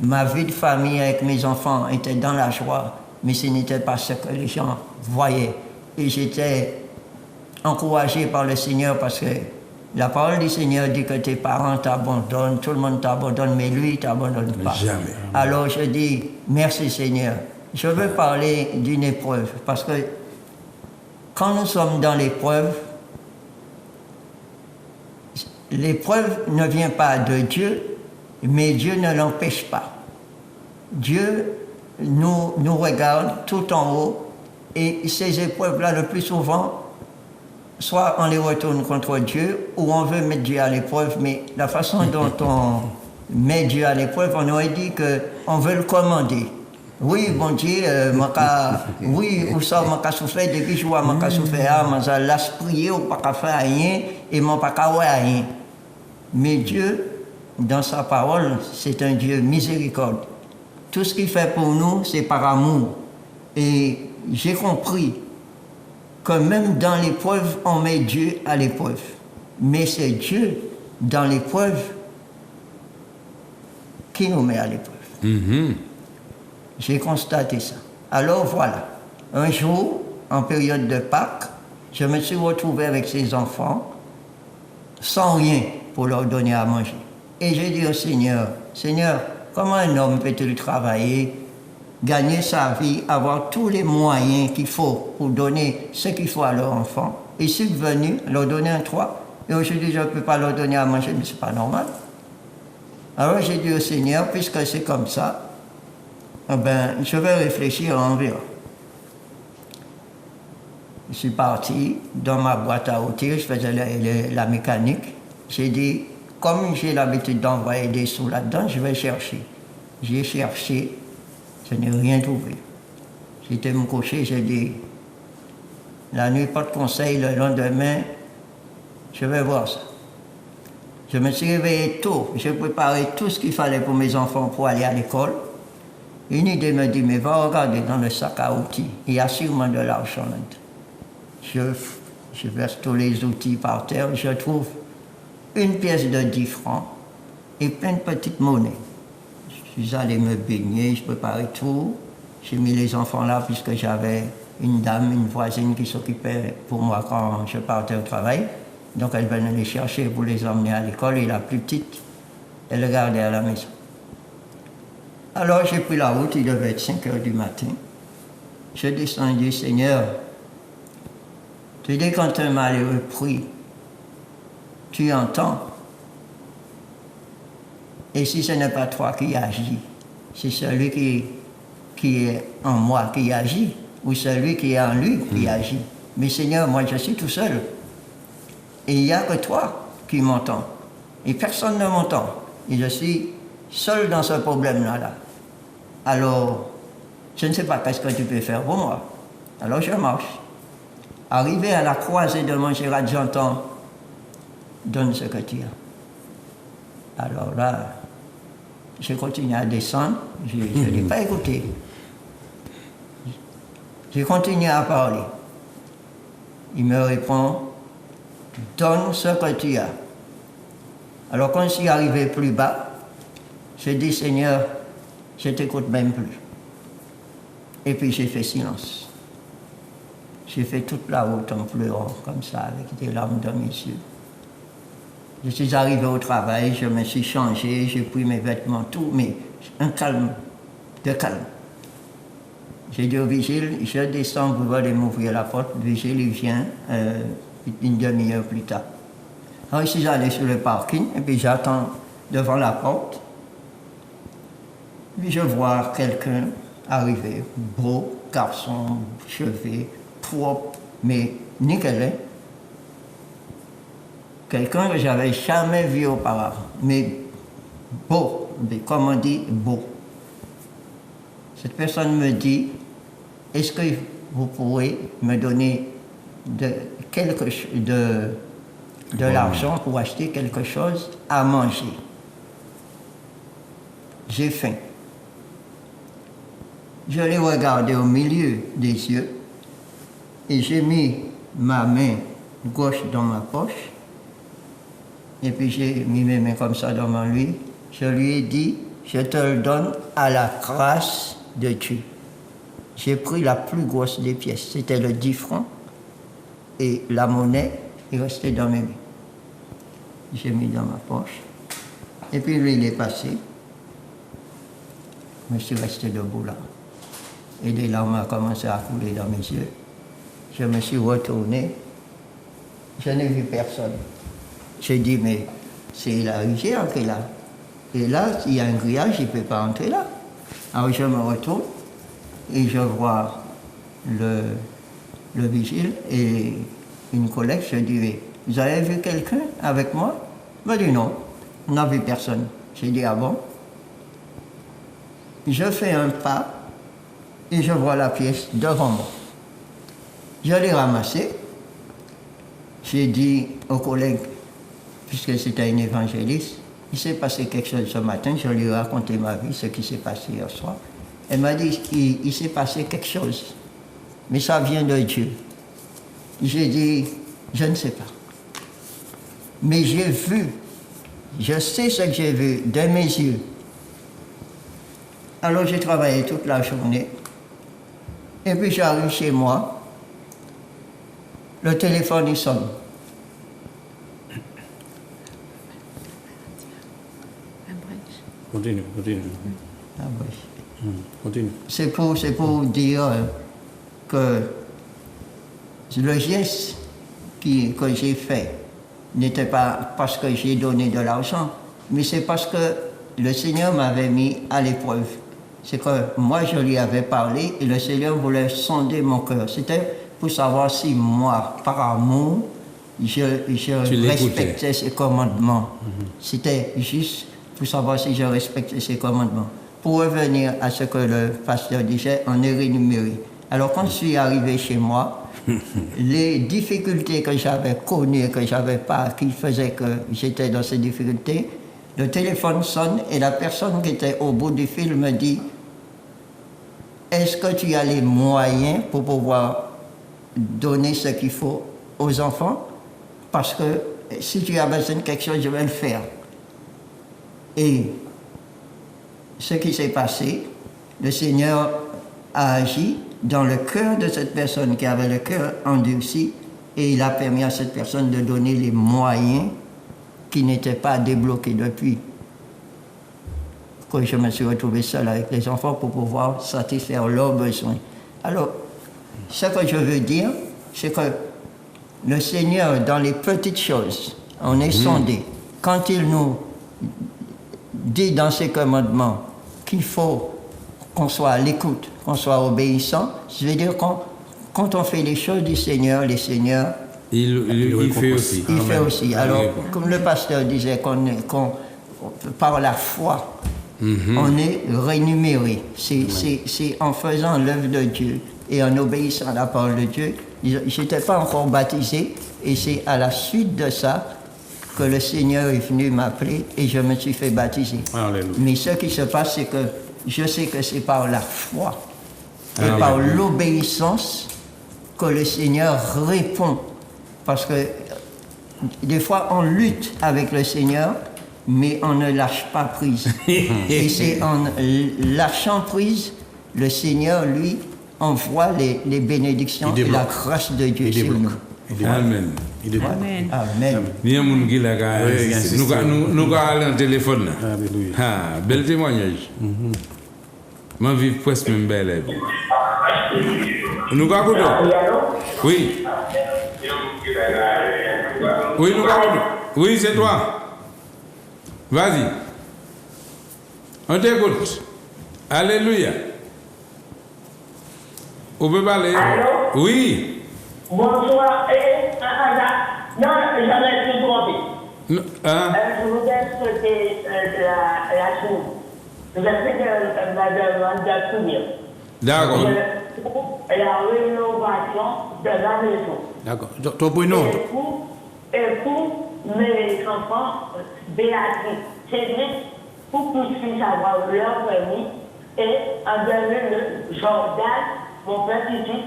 [SPEAKER 4] Ma vie de famille avec mes enfants était dans la joie, mais ce n'était pas ce que les gens voyaient. Et j'étais encouragé par le Seigneur parce que la parole du Seigneur dit que tes parents t'abandonnent, tout le monde t'abandonne, mais lui, il ne t'abandonne pas.
[SPEAKER 2] Jamais.
[SPEAKER 4] Alors je dis, merci Seigneur. Je veux parler d'une épreuve, parce que quand nous sommes dans l'épreuve ne vient pas de Dieu, mais Dieu ne l'empêche pas. Dieu nous regarde tout en haut, et ces épreuves-là, le plus souvent, soit on les retourne contre Dieu, ou on veut mettre Dieu à l'épreuve, mais la façon dont on met Dieu à l'épreuve, on aurait dit qu'on veut le commander. Oui, bon Dieu, oui, ou ça, je souffert depuis que je vois, je souffert, je laisse prier, ou pas faire rien, et je ne pas faire rien. Mais Dieu, dans sa parole, c'est un Dieu miséricorde. Tout ce qu'il fait pour nous, c'est par amour. Et j'ai compris que même dans l'épreuve, on met Dieu à l'épreuve. Mais c'est Dieu, dans l'épreuve, qui nous met à l'épreuve. J'ai constaté ça. Alors voilà, un jour, en période de Pâques, je me suis retrouvé avec ces enfants, sans rien pour leur donner à manger. Et j'ai dit au Seigneur, Seigneur, comment un homme peut-il travailler, gagner sa vie, avoir tous les moyens qu'il faut pour donner ce qu'il faut à leurs enfants, et subvenir, leur donner un toit, et aujourd'hui je ne peux pas leur donner à manger, mais ce n'est pas normal. Alors j'ai dit au Seigneur, puisque c'est comme ça, eh ben, je vais réfléchir environ. Je suis parti dans ma boîte à outils, je faisais la mécanique. J'ai dit, comme j'ai l'habitude d'envoyer des sous là-dedans, je vais chercher. J'ai cherché, je n'ai rien trouvé. J'étais me coucher, j'ai dit, la nuit, pas de conseil, le lendemain, je vais voir ça. Je me suis réveillé tôt, j'ai préparé tout ce qu'il fallait pour mes enfants pour aller à l'école. Une idée me dit, mais va regarder dans le sac à outils, il y a sûrement de l'argent là-dedans. Je verse tous les outils par terre, je trouve une pièce de 10 francs et plein de petites monnaies. Je suis allé me baigner, je préparais tout. J'ai mis les enfants là puisque j'avais une dame, une voisine qui s'occupait pour moi quand je partais au travail. Donc elle venait les chercher pour les emmener à l'école et la plus petite, elle le gardait à la maison. Alors j'ai pris la route, il devait être 5 heures du matin. Je descends et dis, Seigneur, tu dis quand un malheureux prie, tu entends. Et si ce n'est pas toi qui agis, c'est celui qui est en moi qui agit, ou celui qui est en lui qui agit. Mais Seigneur, moi je suis tout seul. Et il n'y a que toi qui m'entends. Et personne ne m'entend. Et je suis seul dans ce problème-là. Alors, je ne sais pas qu'est-ce que tu peux faire pour moi. Alors je marche. Arrivé à la croisée de Montserrat, j'entends, donne ce que tu as. Alors là, je continue à descendre, je ne l'ai pas écouté. Je continue à parler. Il me répond, donne ce que tu as. Alors quand je suis arrivé plus bas, j'ai dit, Seigneur, je ne t'écoute même plus. Et puis j'ai fait silence. J'ai fait toute la route en pleurant, comme ça, avec des larmes dans mes yeux. Je suis arrivé au travail, je me suis changé, j'ai pris mes vêtements, tout, mais un calme, de calme. J'ai dit au vigile, je descends, vous allez m'ouvrir la porte. Le vigile, il vient une demi-heure plus tard. Alors, je suis allé sur le parking et puis j'attends devant la porte. Puis je vois quelqu'un arriver, beau garçon, cheveux, propre, mais nickel. Hein? Quelqu'un que j'avais jamais vu auparavant, mais beau, comme on dit, beau. Cette personne me dit, est-ce que vous pourrez me donner de l'argent pour acheter quelque chose à manger? J'ai faim. Je l'ai regardé au milieu des yeux et j'ai mis ma main gauche dans ma poche et puis j'ai mis mes mains comme ça devant lui. Je lui ai dit, je te le donne à la grâce de Dieu. J'ai pris la plus grosse des pièces, c'était le 10 francs et la monnaie est restée dans mes mains. J'ai mis dans ma poche et puis lui il est passé. Je suis resté debout là. Et des larmes ont commencé à couler dans mes yeux. Je me suis retourné. Je n'ai vu personne. J'ai dit, mais c'est la rivière qui est là. Et là, il y a un grillage, il ne peut pas entrer là. Alors je me retourne et je vois le vigile et une collègue. Je dis, vous avez vu quelqu'un avec moi? Il m'a dit non, on n'a vu personne. J'ai dit, ah bon? Je fais un pas et je vois la pièce devant moi. Je l'ai ramassée. J'ai dit aux collègues, puisque c'était une évangéliste, il s'est passé quelque chose ce matin, je lui ai raconté ma vie, ce qui s'est passé hier soir. Elle m'a dit, il s'est passé quelque chose, mais ça vient de Dieu. J'ai dit, je ne sais pas. Mais j'ai vu, je sais ce que j'ai vu de mes yeux. Alors j'ai travaillé toute la journée. Et puis j'arrive chez moi. Le téléphone, il sonne.
[SPEAKER 5] Continue.
[SPEAKER 4] Ah oui.
[SPEAKER 5] Continue.
[SPEAKER 4] C'est pour dire que le geste que j'ai fait n'était pas parce que j'ai donné de l'argent, mais c'est parce que le Seigneur m'avait mis à l'épreuve. C'est que moi, je lui avais parlé et le Seigneur voulait sonder mon cœur. C'était pour savoir si moi, par amour, je respectais ses commandements. C'était juste pour savoir si je respectais ses commandements. Pour revenir à ce que le pasteur disait, on est rémunéré. Alors, quand je suis arrivé chez moi, les difficultés que j'avais connues, que je n'avais pas, qui faisaient que j'étais dans ces difficultés, le téléphone sonne et la personne qui était au bout du fil me dit « Est-ce que tu as les moyens pour pouvoir donner ce qu'il faut aux enfants? Parce que si tu as besoin de quelque chose, je vais le faire. » Et ce qui s'est passé, le Seigneur a agi dans le cœur de cette personne qui avait le cœur endurci et il a permis à cette personne de donner les moyens qui n'étaient pas débloqués depuis que je me suis retrouvé seul avec les enfants pour pouvoir satisfaire leurs besoins. Alors, ce que je veux dire, c'est que le Seigneur, dans les petites choses, on est sondé. Quand il nous dit dans ses commandements qu'il faut qu'on soit à l'écoute, qu'on soit obéissant, je veux dire quand on fait les choses du Seigneur, les seigneurs,
[SPEAKER 2] il fait aussi.
[SPEAKER 4] Il fait aussi. Alors, comme le pasteur disait, par la foi, on est rémunéré. C'est en faisant l'œuvre de Dieu et en obéissant à la parole de Dieu. Je n'étais pas encore baptisé et c'est à la suite de ça que le Seigneur est venu m'appeler et je me suis fait baptiser.
[SPEAKER 5] Alléluia.
[SPEAKER 4] Mais ce qui se passe, c'est que je sais que c'est par la foi et par l'obéissance que le Seigneur répond. Parce que des fois, on lutte avec le Seigneur, mais on ne lâche pas prise. Et c'est en lâchant prise, le Seigneur, lui, envoie les bénédictions et la grâce de Dieu sur nous.
[SPEAKER 2] Amen.
[SPEAKER 3] Amen.
[SPEAKER 4] Amen.
[SPEAKER 2] Bien, mon gars, là, nous allons en téléphone.
[SPEAKER 5] Alléluia.
[SPEAKER 2] Ah, bel témoignage. Moi, je vis presque même belle. Nous allons. Oui. Oui, nous allons. Oui, c'est toi. Vas-y. On t'écoute. Alléluia. On peut parler?
[SPEAKER 6] Allô?
[SPEAKER 2] Oui.
[SPEAKER 6] Bonsoir. Non, j'avais tout trompé.
[SPEAKER 2] Hein?
[SPEAKER 6] Je voudrais souhaiter la chose. Je sais que Madame Wanda Souvenir.
[SPEAKER 2] D'accord.
[SPEAKER 6] La rénovation de la maison.
[SPEAKER 5] D'accord. Ton prénom?
[SPEAKER 6] Et pour mes enfants, Béatrice, Cédric, pour qu'ils puissent avoir leur permis, et en dernier, le Jordan, mon petit-fils,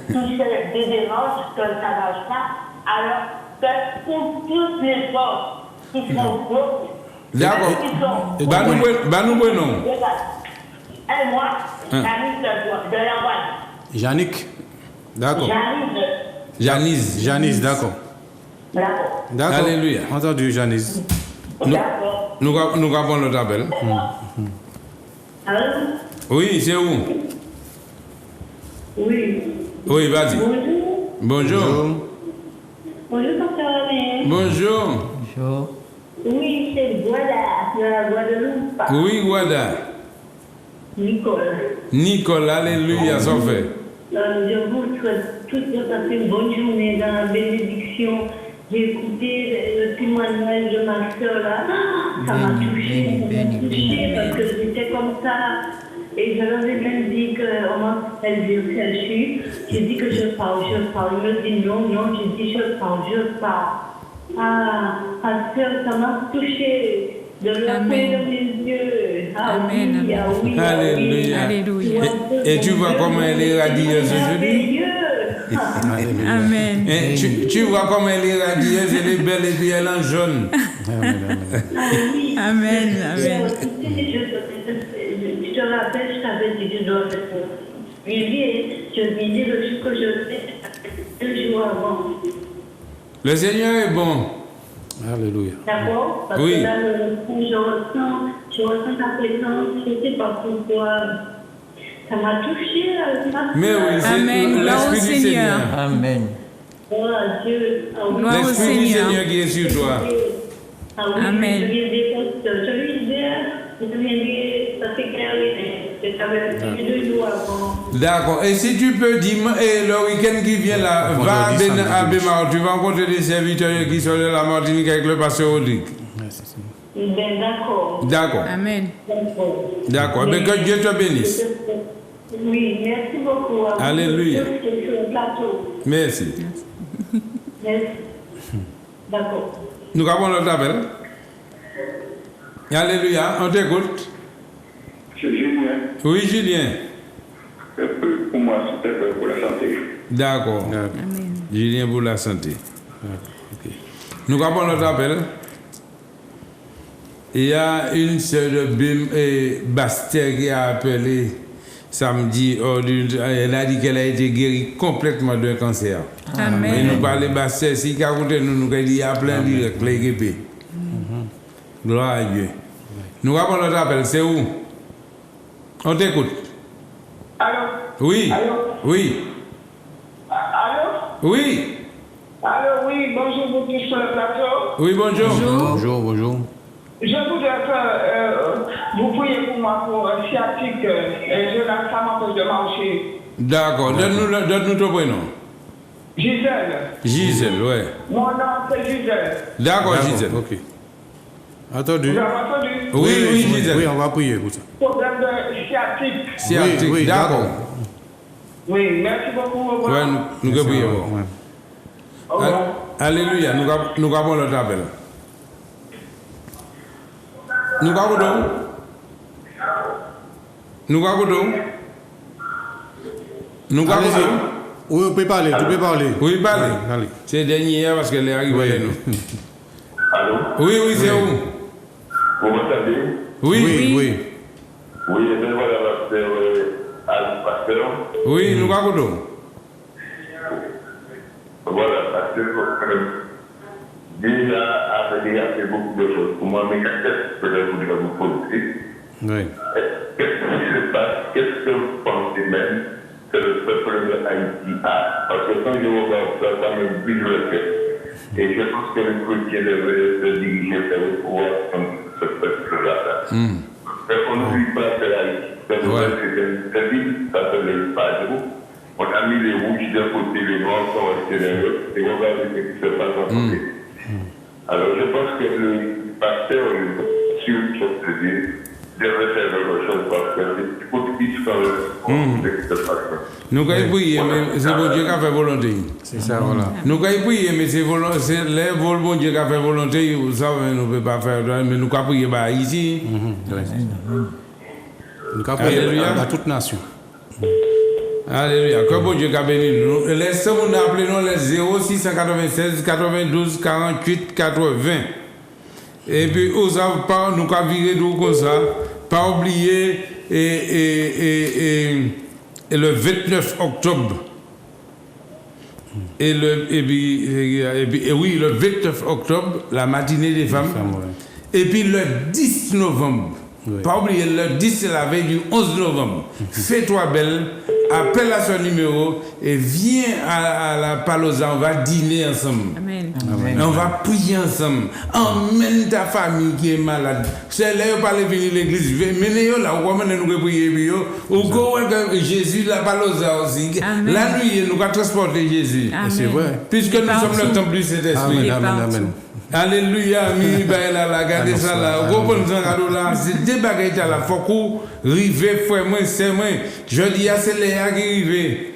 [SPEAKER 6] qui fait des démarches que ça ne marche pas, alors que pour toutes les forces qui sont bloquées,
[SPEAKER 2] D'accord. Nous prenons.
[SPEAKER 6] Et moi, Janine de la Voix.
[SPEAKER 5] Yannick. D'accord.
[SPEAKER 2] Janice.
[SPEAKER 5] Janice, d'accord. D'accord.
[SPEAKER 2] Alléluia.
[SPEAKER 5] Entendu, Janice.
[SPEAKER 2] Nous avons notre appel.
[SPEAKER 6] Allô?
[SPEAKER 2] Oui, c'est où?
[SPEAKER 6] Oui.
[SPEAKER 2] Oui, vas-y.
[SPEAKER 6] Bonjour.
[SPEAKER 2] Bonjour.
[SPEAKER 6] Bonjour, docteur Alain.
[SPEAKER 2] Bonjour.
[SPEAKER 4] Bonjour.
[SPEAKER 6] Oui, c'est Guada, de la Guadeloupe.
[SPEAKER 2] Oui, Guada. Nicole, alléluia, ça fait.
[SPEAKER 6] Je vous souhaite toutes de passer une bonne journée dans la bénédiction. J'ai écouté le témoignage de ma soeur là. Ça m'a touché, parce que j'étais comme ça. Et je leur ai même dit comment elle dit que je suis. J'ai dit que je parle. Il me dit non, j'ai dit je parle. Ah, pasteur, ça m'a touché. De le de mes yeux.
[SPEAKER 3] Amen.
[SPEAKER 6] Oui.
[SPEAKER 2] Alléluia.
[SPEAKER 3] Alléluia.
[SPEAKER 2] Et tu vois comment elle est radieuse aujourd'hui?
[SPEAKER 3] Amen.
[SPEAKER 2] Et tu vois comment elle est radieuse, elle est belle et puis elle est en jaune.
[SPEAKER 3] Amen. Amen.
[SPEAKER 6] Je te rappelle, je t'avais dit que je dois être suivi. Je disais le jour que je fais 2 jours avant.
[SPEAKER 2] Le Seigneur est bon.
[SPEAKER 5] Alléluia.
[SPEAKER 6] D'accord? Parce
[SPEAKER 2] Oui.
[SPEAKER 6] que là, je ressens ta présence, je ne sais pas pourquoi. Ça m'a touché.
[SPEAKER 2] Mais oui, c'est
[SPEAKER 3] Amen. Gloire au
[SPEAKER 2] l'Esprit du
[SPEAKER 3] Seigneur.
[SPEAKER 2] Seigneur.
[SPEAKER 4] Amen.
[SPEAKER 6] Oh Dieu.
[SPEAKER 3] Gloire au
[SPEAKER 2] L'Esprit du
[SPEAKER 3] Seigneur.
[SPEAKER 2] Seigneur qui est sur toi.
[SPEAKER 6] Ah oui,
[SPEAKER 3] Amen.
[SPEAKER 6] je lui disais, ça fait clair, je t'avais 2 jours avant.
[SPEAKER 2] D'accord. Et si tu peux dire, le week-end qui vient là, va à Bémar, tu vas rencontrer des serviteurs qui sont de la Martinique avec le pasteur Rodrigue.
[SPEAKER 6] Ben, d'accord.
[SPEAKER 2] D'accord.
[SPEAKER 3] Amen.
[SPEAKER 2] D'accord. Mais que Dieu te bénisse.
[SPEAKER 6] Oui, merci beaucoup.
[SPEAKER 2] Alléluia.
[SPEAKER 6] Sur le plateau.
[SPEAKER 2] Merci.
[SPEAKER 6] Merci. D'accord.
[SPEAKER 2] Nous avons notre appel. Alléluia. On t'écoute.
[SPEAKER 7] C'est Julien.
[SPEAKER 2] Oui, Julien.
[SPEAKER 7] Pour moi, c'était pour la santé.
[SPEAKER 2] D'accord.
[SPEAKER 3] Amen.
[SPEAKER 2] Julien pour la santé. Nous avons notre appel. Il y a une sœur de Bim et Bastère qui a appelé samedi. Elle a dit qu'elle a été guérie complètement d'un cancer. Et
[SPEAKER 3] Amen.
[SPEAKER 2] nous parlons de Bastère. Si elle nous dit qu'il y a plein de clés. Gloire à Dieu. Nous avons notre appel. C'est où? On t'écoute.
[SPEAKER 6] Allô?
[SPEAKER 2] Oui.
[SPEAKER 6] Allô?
[SPEAKER 2] Oui.
[SPEAKER 6] Allô?
[SPEAKER 2] Oui.
[SPEAKER 6] Allô, oui, bonjour, vous tous sur le plateau.
[SPEAKER 2] Oui, bonjour.
[SPEAKER 5] Bonjour.
[SPEAKER 6] Je voudrais que vous priez pour moi pour un sciatique. Je n'ai pas m'empêche de marcher.
[SPEAKER 2] D'accord. Donne-nous ton prénom.
[SPEAKER 6] Gisèle.
[SPEAKER 2] Gisèle, ouais.
[SPEAKER 6] Mon nom, c'est Gisèle.
[SPEAKER 2] D'accord, Gisèle.
[SPEAKER 5] Ok. Entendu.
[SPEAKER 6] Vous avez entendu?
[SPEAKER 2] Oui, Gisèle.
[SPEAKER 5] Oui, on va prier pour ça.
[SPEAKER 6] Problème de sciatique.
[SPEAKER 2] Sciatique.
[SPEAKER 5] Oui,
[SPEAKER 2] D'accord.
[SPEAKER 6] Oui, merci beaucoup. Au
[SPEAKER 2] Ouais,
[SPEAKER 6] revoir.
[SPEAKER 2] nous prions.
[SPEAKER 5] Ouais.
[SPEAKER 6] Au revoir.
[SPEAKER 2] Alléluia. Nous avons notre appel. Nous avons donc.
[SPEAKER 5] Allez-y. Oui, on peut parler, tu peux parler.
[SPEAKER 2] Oui, parlez.
[SPEAKER 5] Allez.
[SPEAKER 2] C'est dernier parce qu'elle est arrivée à nous.
[SPEAKER 7] Allô?
[SPEAKER 2] Oui, c'est où?
[SPEAKER 7] Vous m'entendez?
[SPEAKER 2] Oui.
[SPEAKER 5] Oui.
[SPEAKER 7] Oui, je vais voir le pasteur.
[SPEAKER 2] Oui, nous avons donc.
[SPEAKER 7] Voilà, parce que déjà, il a fait beaucoup de choses. Pour moi, mais qu'est-ce que je voudrais vous poser?
[SPEAKER 5] Oui.
[SPEAKER 7] Qu'est-ce qui se passe? Qu'est-ce que vous pensez même que le peuple de Haïti a? Parce que quand je regarde ça, ça me brise le cœur. Et je pense que le chrétien devrait se diriger vers le pouvoir comme ce peuple-là. On n'oublie pas que c'est une ville, ça s'appelle pas de vous. On a mis les rouges d'un côté, les noirs sont restés d'un autre, et on va voir ce qui se passe en côté. Alors je pense que le pasteur, sur ce ville, devrait faire quelque chose parce que c'est pour qu'ils soient ce qui se passe.
[SPEAKER 2] Nous avons prié, mais c'est bon Dieu qui a fait volonté.
[SPEAKER 5] C'est ça, voilà.
[SPEAKER 2] Nous avons prié, mais c'est les vols bon Dieu qui a fait volonté, vous savez, nous ne pouvons pas faire, mais nous avons prié ici.
[SPEAKER 5] Nous avons prié à toute nation.
[SPEAKER 2] Alléluia. Que bon Dieu qui a béni nous. Laissez-nous appeler nous les 0696 92 48 80. Et puis, nous avons viré nous comme ça. Pas oublier et le 29 octobre. Et oui, le 29 octobre, la matinée des femmes. Et puis le 10 novembre. Oui. Pas oublier, le 10 c'est la veille du 11 novembre. Fais-toi belle, appelle à son numéro et viens à la Palosa, on va dîner ensemble.
[SPEAKER 3] Amen.
[SPEAKER 2] Amen. On va prier ensemble. Emmène ta famille qui est malade. C'est là où parler venir l'église. Menez-le là, on va nous prier. Ou go Jésus la Palosa aussi. Amen. La nuit, nous va transporter Jésus.
[SPEAKER 3] Amen.
[SPEAKER 2] C'est vrai. Puisque nous sommes le temple du Saint-Esprit.
[SPEAKER 5] Amen.
[SPEAKER 2] Alléluia, mi baila la garde ça là. Vous comprenez là, c'est des bagages là, faut qu'on rive frère moi, c'est moi. Je dis c'est les arrivés,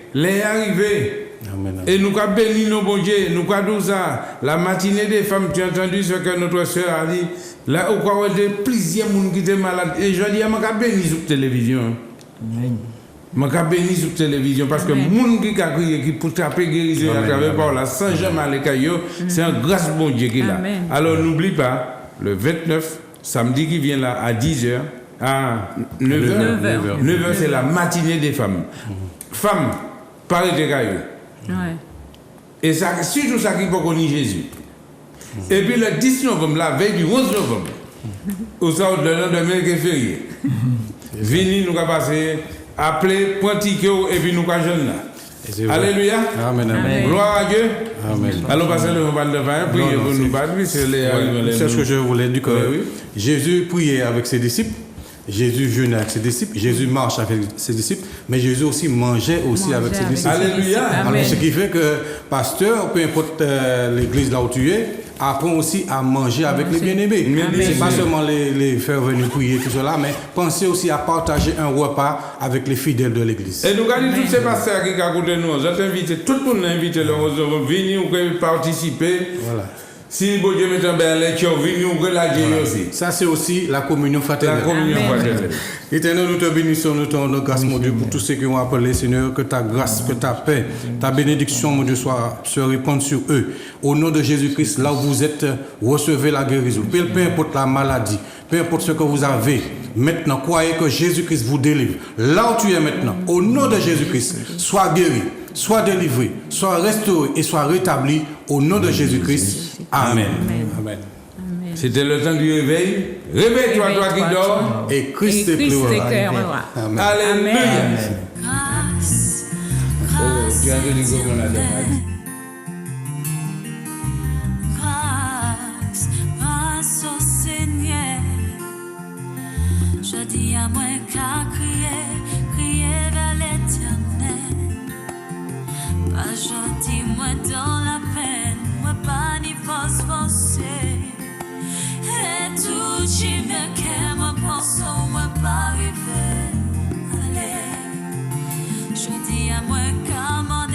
[SPEAKER 2] Et nous avons béni nos bon Dieu, nous avons tout ça. La matinée des femmes, tu as entendu ce que notre soeur a dit. Là, où quoi, il y a plusieurs personnes qui étaient malades. Et je dis, je vais béni sur la télévision. Amen. Je vais béni sur la télévision parce que les gens qui ont crié, qui pour taper guérison à travers par là, sans jamais aller caillou, c'est un grâce bon Dieu qui est là. Alors n'oublie pas, le 29, samedi qui vient là à 10h, à 9h. 9h, c'est la matinée des femmes. Femmes, parlez de caillou. Et ça, surtout ça qui peut connaître Jésus. Et puis le 10 novembre, la veille du 11 novembre, au centre de l'an de férié, venez nous passer. Appelez, Pointico et puis nous jeunes là. Alléluia.
[SPEAKER 5] Amen.
[SPEAKER 2] Gloire à Dieu.
[SPEAKER 5] Amen.
[SPEAKER 2] Allons passer le moment de vin, priez pour nous battre.
[SPEAKER 5] C'est ce que je voulais dire. Jésus priait avec ses disciples. Jésus jeûnait avec ses disciples, Jésus marche avec ses disciples, mais Jésus aussi mangeait avec ses disciples.
[SPEAKER 2] Alléluia.
[SPEAKER 5] Alors, ce qui fait que pasteur, peu importe l'église là où tu es, apprend aussi à manger avec les bien-aimés. C'est pas seulement les faire venir prier, tout cela, mais pensez aussi à partager un repas avec les fidèles de l'église.
[SPEAKER 2] Et nous regardons tous ces pasteurs qui écoutent nous. Je t'invite, tout le monde invite les gens, venir participer. Voilà. Si bon Dieu met un bel lecture, venez nous relayer aussi.
[SPEAKER 5] Ça, c'est aussi la communion fraternelle.
[SPEAKER 2] La communion fraternelle.
[SPEAKER 5] Éternel, nous te bénissons, nous te rendons grâce, mon Dieu, pour tous ceux qui ont appelé, Seigneur, que ta grâce, que ta paix, ta bénédiction, mon Dieu, se répande sur eux. Au nom de Jésus-Christ, là où vous êtes, recevez la guérison. Peu importe la maladie, peu importe ce que vous avez, maintenant, croyez que Jésus-Christ vous délivre. Là où tu es maintenant, au nom de Jésus-Christ, sois guéri, sois délivré, sois restauré et sois rétabli au nom de Jésus-Christ. Amen. Amen.
[SPEAKER 2] C'était le temps du réveil. Réveille-toi, toi qui dors.
[SPEAKER 5] Et Christ éclairera.
[SPEAKER 2] Amen. Alléluia.
[SPEAKER 1] Grâce,
[SPEAKER 2] tu as donné comme on a demandé.
[SPEAKER 1] Grâce au Seigneur. Je dis à moi qu'à crier vers l'Éternel. Pas gentil, moi dans la peine, moi pas ni force forcée. Et tout qui me qu'est, moi pense, moi pas arriver. Allez, je dis à moi qu'à mon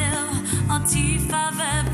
[SPEAKER 1] anti-faveur.